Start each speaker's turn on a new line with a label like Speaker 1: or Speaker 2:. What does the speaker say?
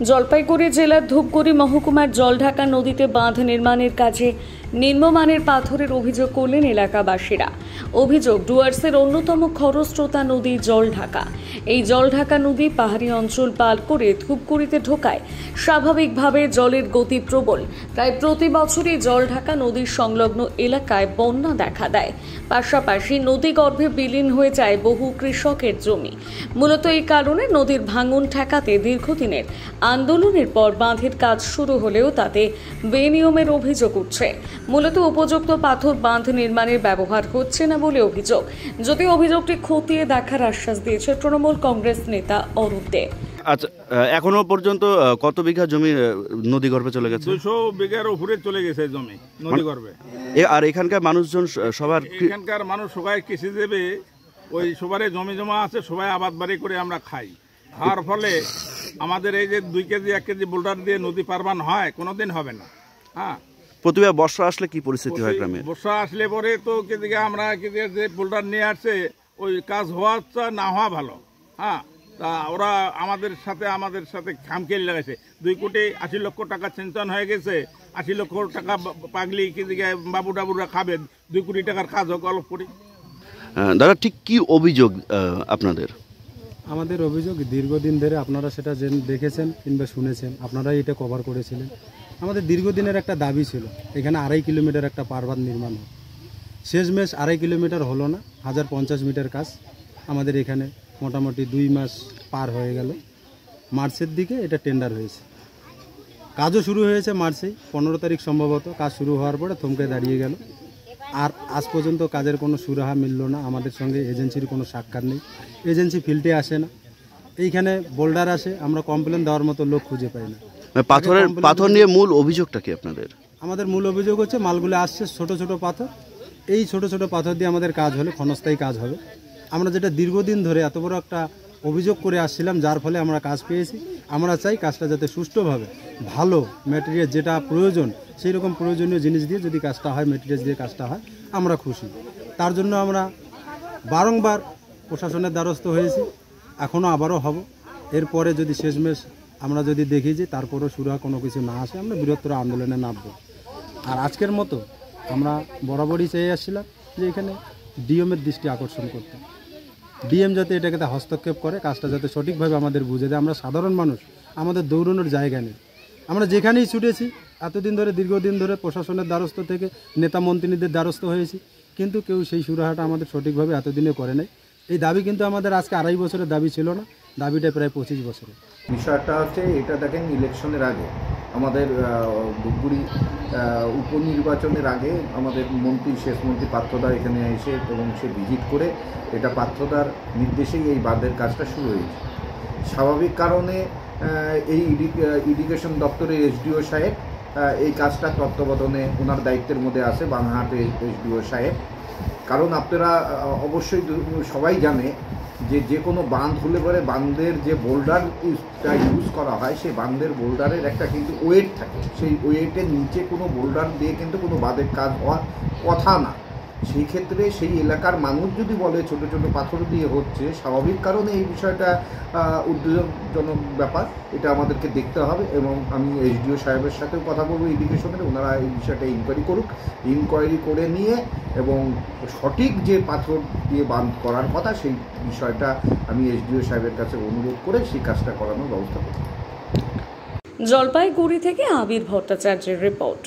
Speaker 1: জলপাইগুড়ি জেলার ধূপগুড়ি মহকুমার জলঢাকা নদীতে বাঁধ নির্মাণের কাজে নিম্নমানের পাথরের অভিযোগ করলেন এলাকাবাসীরা। অভিযোগ, ডুয়ার্সের অন্যতম খরস্রোতা নদী জলঢাকা। এই জলঢাকা নদী পাহাড়ি অঞ্চল পার করে ধূপগুড়িতে ঢোকায়। স্বাভাবিকভাবে জলের গতি প্রবল। প্রায় প্রতি বছরই জলঢাকা নদীর সংলগ্ন এলাকায় বন্যা দেখা দেয়। পাশাপাশি নদীগর্ভে বিলীন হয়ে যায় বহু কৃষকের জমি। মূলত এই কারণে নদীর ভাঙন ঠেকাতে দীর্ঘদিনের আন্দোলনের পর বাঁধের কাজ শুরু হলেও তাতে বেনিয়মের অভিযোগ উঠছে। মূলত উপযুক্ত পাথর বাঁধ নির্মাণের ব্যবহার হচ্ছে না বলে অভিযোগ। যদিও অভিযোগটি খতিয়ে দেখার আশ্বাস দিয়েছে তৃণমূল কংগ্রেস নেতা অরূপ দে।
Speaker 2: আচ্ছা, এখনো পর্যন্ত কত বিঘা জমি নদীগর্ভে চলে গেছে?
Speaker 3: 200 বিঘার উপরে চলে গেছে জমি নদীগর্ভে।
Speaker 2: আর এখানকার মানুষজন
Speaker 3: এখানকার মানুষ সবাই কৃষি দেবে, ওই সবারে জমি জমা আছে, সবাই আবাদ বাড়ি করে আমরা খাই। খাওয়ার ফলে আমাদের এই যে 2 কেজি 1 কেজি বোল্ডার দিয়ে নদী পারবান হয়, কোনোদিন হবে না। হ্যাঁ,
Speaker 2: প্রতিবার বর্ষা আসলে কি পরিস্থিতি হয় গ্রামে?
Speaker 3: বর্ষা আসলে পরে তো কেদিকে আমরা যে বোল্ডার নিয়ে আসছে, ওই কাজ হওয়া না হওয়া ভালো। হ্যাঁ, তা ওরা আমাদের সাথে খামখেয়ালি লাগাইছে। 2 কোটি 80 লক্ষ টাকা সেনশন হয়ে গেছে। 80 লক্ষ টাকা পাগলি কেদিকে বাবু টাবুরা খাবে, 2 কোটি টাকার কাজ হোক অল্প করি।
Speaker 2: দাদা, ঠিক কি অভিযোগ আপনাদের?
Speaker 4: আমাদের অভিযোগ দীর্ঘদিন ধরে, আপনারা সেটা দেখেছেন কিংবা শুনেছেন, আপনারাই এটা কভার করেছিলেন। আমাদের দীর্ঘদিনের একটা দাবি ছিল এখানে 2.5 কিলোমিটার একটা পারবাঁধ নির্মাণ হোক। শেষমেশ 2.5 কিলোমিটার হলো না, 1050 মিটার কাজ আমাদের এখানে মোটামুটি 2 মাস পার হয়ে গেল। মার্চের দিকে এটা টেন্ডার হয়েছে, কাজও শুরু হয়েছে মার্চেই, 15 তারিখ সম্ভবত কাজ শুরু হওয়ার পরে থমকে দাঁড়িয়ে গেল। আর আজ পর্যন্ত কাজের কোনো সুরাহা মিলল না। আমাদের সঙ্গে এজেন্সির কোনো সাক্ষাৎ নেই, এজেন্সি ফিল্ডে আসে না। এইখানে বোল্ডার আসে, আমরা কমপ্লেন দেওয়ার মতো লোক খুঁজে পাই না।
Speaker 2: পাথর নিয়ে মূল অভিযোগটা কি আপনাদের?
Speaker 4: আমাদের মূল অভিযোগ হচ্ছে মালগুলো আসছে ছোট ছোট পাথর। এই ছোট ছোট পাথর দিয়ে আমাদের কাজ হলে ক্ষণস্থায়ী কাজ হবে। আমরা যেটা দীর্ঘদিন ধরে এত বড় একটা অভিযোগ করে আসছিলাম, যার ফলে আমরা কাজ পেয়েছি। আমরা চাই কাজটা যাতে সুষ্ঠুভাবে, ভালো ম্যাটেরিয়াল যেটা প্রয়োজন, সেই রকম প্রয়োজনীয় জিনিস দিয়ে যদি কাজটা হয়, ম্যাটেরিয়াল দিয়ে কাজটা হয়, আমরা খুশি। তার জন্য আমরা বারংবার প্রশাসনের দ্বারস্থ হয়েছি, এখনও আবারও হব। এরপরে যদি শেষমেশ আমরা যদি দেখি যে তারপরেও সুরাহা কোনো কিছু না আসে, আমরা বৃহত্তর আন্দোলনে নামব। আর আজকের মতো আমরা বরাবরই চেয়ে আসছিলাম যে এখানে ডিএমের দৃষ্টি আকর্ষণ করতে, ডিএম যাতে এটাকে হস্তক্ষেপ করে, কাজটা যাতে সঠিকভাবে আমাদের বুঝে দেয়। আমরা সাধারণ মানুষ, আমাদের দৌড়ানোর জায়গা নেই। আমরা যেখানেই ছুটেছি এতদিন ধরে, দীর্ঘদিন ধরে প্রশাসনের দ্বারস্থ থেকে নেতা মন্ত্রীদের দ্বারস্থ হয়েছি, কিন্তু কেউ সেই সুরাহাটা আমাদের সঠিকভাবে এতদিনে করে নাই। এই দাবি কিন্তু আমাদের আজকে 2.5 বছরের দাবি ছিল না, দাবিটা প্রায় 25 বছরের।
Speaker 5: বিষয়টা হচ্ছে, এটা দেখেন ইলেকশনের আগে, আমাদের ধূপগুড়ি উপনির্বাচনের আগে আমাদের শেষ মন্ত্রী পার্থদা এখানে এসে এবং সে ভিজিট করে এটা পার্থদার নির্দেশেই এই বাঁধের কাজটা শুরু হয়েছে। স্বাভাবিক কারণে এই ইরিগেশন দপ্তরের এসডিও সাহেব এই কাজটা তত্ত্বাবধানে ওনার দায়িত্বের মধ্যে আছে, বানহাটের এসডিও সাহেব। কারণ আপনারা অবশ্যই সবাই জানে যে কোনো বাঁধ হলে পরে বাঁধের যে বোল্ডারটা ইউজ করা হয়, সেই বাঁধের বোল্ডারের একটা কিন্তু ওয়েট থাকে। সেই ওয়েটের নিচে কোনো বোল্ডার দিয়ে কিন্তু কোনো বাঁধের কাজ হওয়ার কথা না। সেই ক্ষেত্রে সেই এলাকার মানুষ যদি বলে ছোট ছোট পাথর দিয়ে হচ্ছে, স্বাভাবিক কারণে এই বিষয়টা উদ্বেগজনক ব্যাপার। এটা আমাদেরকে দেখতে হবে এবং আমি এসডিও সাহেবের সাথেও কথা বলবো ইরিগেশনের, ওনারা এই বিষয়টা ইনকোয়ারি করুক। ইনকোয়ারি করে নিয়ে এবং সঠিক যে পাথর দিয়ে বাঁধ করার কথা, সেই বিষয়টা আমি এসডিও সাহেবের কাছে অনুরোধ করে সেই কাজটা করানোর ব্যবস্থা করব।
Speaker 1: জলপাইগুড়ি থেকে আবির ভট্টাচার্যের রিপোর্ট।